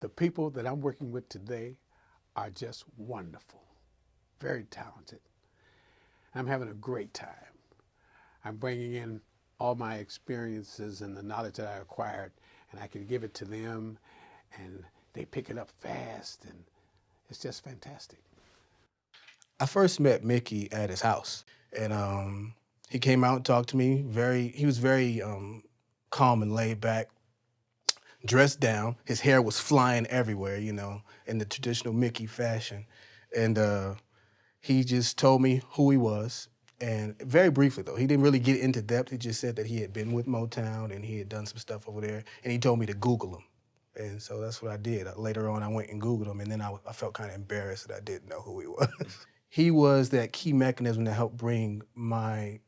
The people that I'm working with today are just wonderful, very talented. I'm having a great time. I'm bringing in all my experiences and the knowledge that I acquired, and I can give it to them, and they pick it up fast, and it's just fantastic. I first met Mickey at his house, and he came out and talked to me. He was very calm and laid back, dressed down. His hair was flying everywhere, in the traditional Mickey fashion, and he just told me who he was. And very briefly, though, he didn't really get into depth. He just said that he had been with Motown and he had done some stuff over there, and he told me to Google him. And so that's what I did. Later on, I went and Googled him, and then I felt kind of embarrassed that I didn't know who he was. He was that key mechanism to help bring my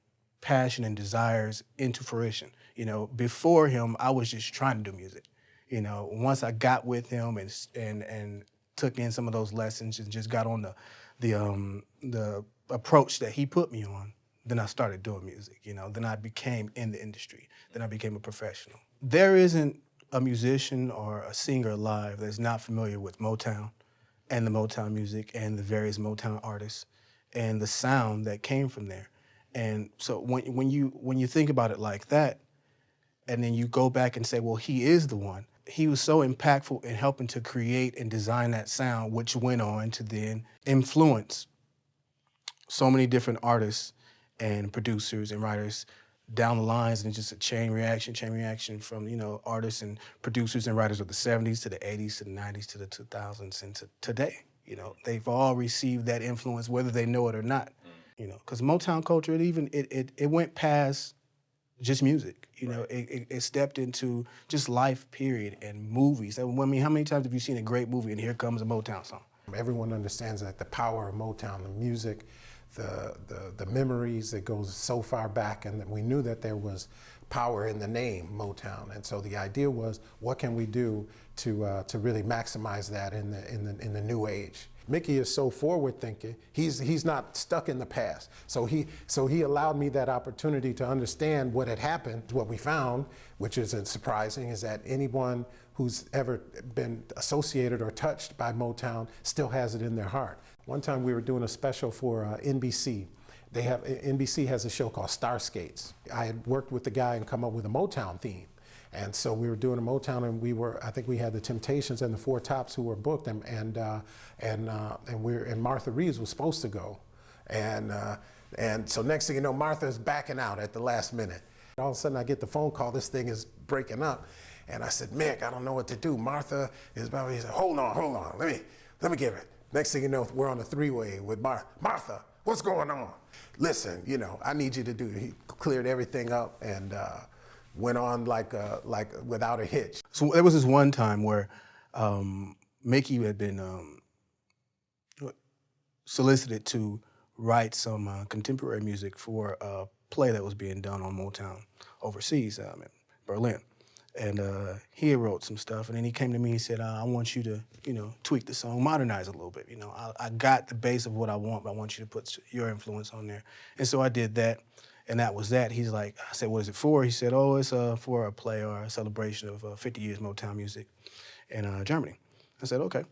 passion and desires into fruition. Before him, I was just trying to do music. Once I got with him and took in some of those lessons and just got on the approach that he put me on, then I started doing music. Then I became in the industry. Then I became a professional. There isn't a musician or a singer alive that's not familiar with Motown and the Motown music and the various Motown artists and the sound that came from there. And so when you think about it like that, and then you go back and say, well, he is the one. He was so impactful in helping to create and design that sound, which went on to then influence so many different artists and producers and writers down the lines, and it's just a chain reaction from, artists and producers and writers of the 70s to the 80s to the 90s to the 2000s and to today. They've all received that influence, whether they know it or not. Because Motown culture, it went past just music. Right. It stepped into just life, period, and movies. I mean, how many times have you seen a great movie and here comes a Motown song? Everyone understands that the power of Motown, the music, the memories that goes so far back, and that we knew that there was power in the name Motown. And so the idea was, what can we do to really maximize that in the new age? Mickey is so forward thinking. He's not stuck in the past. So he allowed me that opportunity to understand what had happened. What we found, which isn't surprising, is that anyone who's ever been associated or touched by Motown still has it in their heart. One time we were doing a special for NBC. NBC has a show called Starskates. I had worked with the guy and come up with a Motown theme. And so we were doing a Motown, and I think we had the Temptations and the Four Tops who were booked, and Martha Reeves was supposed to go. And so next thing you know, Martha's backing out at the last minute. All of a sudden I get the phone call, this thing is breaking up. And I said, Mick, I don't know what to do. Martha is about, he said, hold on, let me give it. Next thing you know, we're on a three-way with Martha, what's going on? Listen, I need you to do, he cleared everything up and went on like without a hitch. So there was this one time where Mickey had been solicited to write some contemporary music for a play that was being done on Motown overseas in Berlin. And he wrote some stuff, and then he came to me and said, I want you to, tweak the song, modernize it a little bit. I got the base of what I want, but I want you to put your influence on there. And so I did that, and that was that. He's like, I said, what is it for? He said, oh, it's for a play or a celebration of 50 years Motown music in Germany. I said, okay.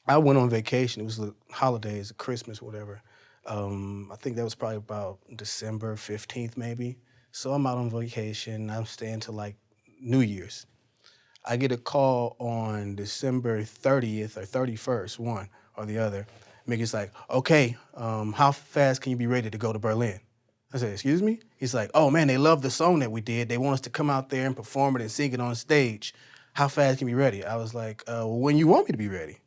I went on vacation. It was the holidays, Christmas, whatever. I think that was probably about December 15th, maybe. So I'm out on vacation. I'm staying till like New Year's. I get a call on December 30th or 31st, one or the other. Mickey's like, okay, how fast can you be ready to go to Berlin? I said, excuse me? He's like, oh man, they love the song that we did. They want us to come out there and perform it and sing it on stage. How fast can you be ready? I was like, well, when you want me to be ready?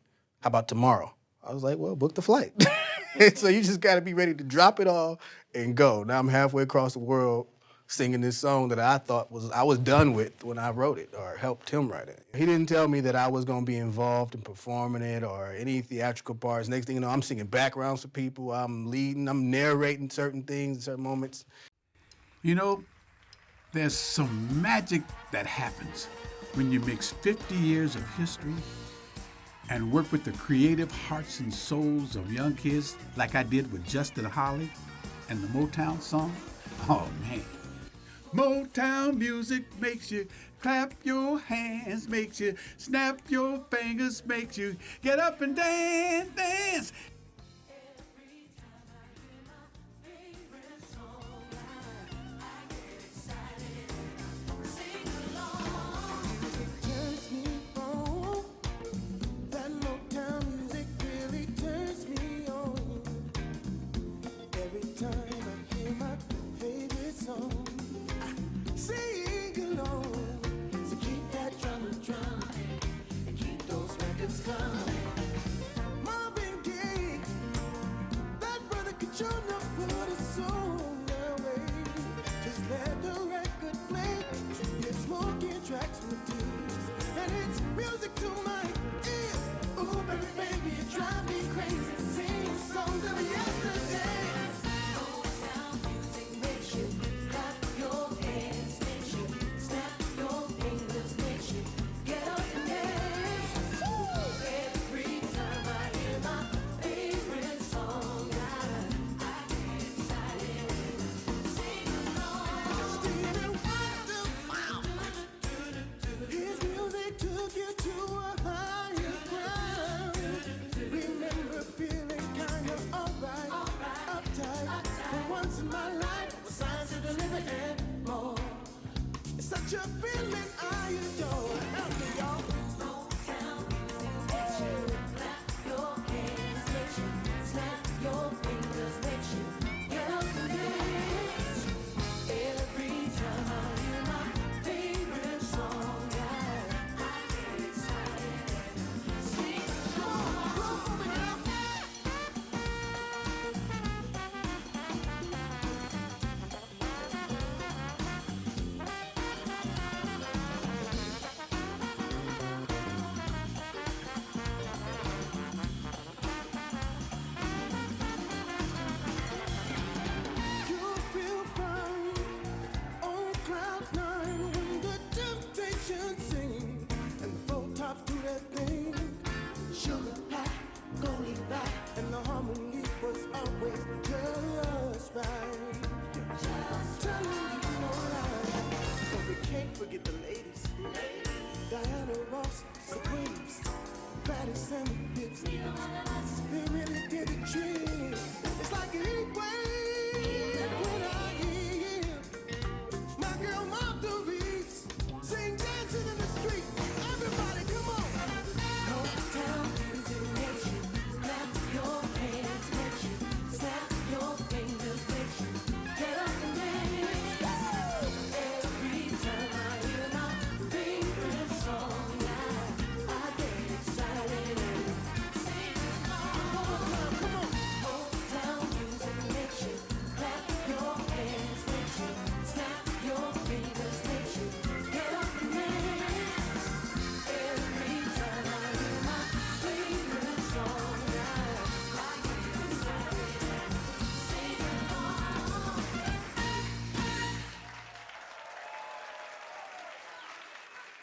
How about tomorrow? I was like, well, book the flight. So you just gotta be ready to drop it all and go. Now I'm halfway across the world singing this song that I thought I was done with when I wrote it or helped him write it. He didn't tell me that I was gonna be involved in performing it or any theatrical parts. Next thing you know, I'm singing backgrounds for people, I'm leading, I'm narrating certain things, certain moments. There's some magic that happens when you mix 50 years of history and work with the creative hearts and souls of young kids like I did with Justin Holly and the Motown song. Oh man. Motown music makes you clap your hands, makes you snap your fingers, makes you get up and dance, dance. Turns me on. That Motown music really turns me on. Every time I hear my favorite song, I sing along. So keep that drum and keep those records coming. Marvin Gaye, that brother could sure not put a song away. Just let the record play. It's smoking tracks with tears, and it's music to my ears. Ooh, baby, baby, you drive me crazy. Sing songs of yesterday. Motown music makes you clap your hands, makes you snap your fingers, makes you get up and dance. Every time I hear my favorite song, I get excited and sing along. Stevie Wonder, wow. His music took you to a higher ground. Remember feeling kinda alright, uptight. For once in my life, I signed to the living and more. It's such a feeling I adore. Help me, y'all. Motown music makes you clap your hands, makes you snap your fingers, makes you get up and dance. Every time I hear my favorite song, I get excited and sing along. Roll for me now. You feel fine on cloud nine when the Temptations sing and the four tops do their thing. Sugar pie, golden back, and the harmony was always just right. Just telling you no lie. But we can't forget the ladies. Diana Ross, Supremes, Gladys and the Pips. They really did the trick.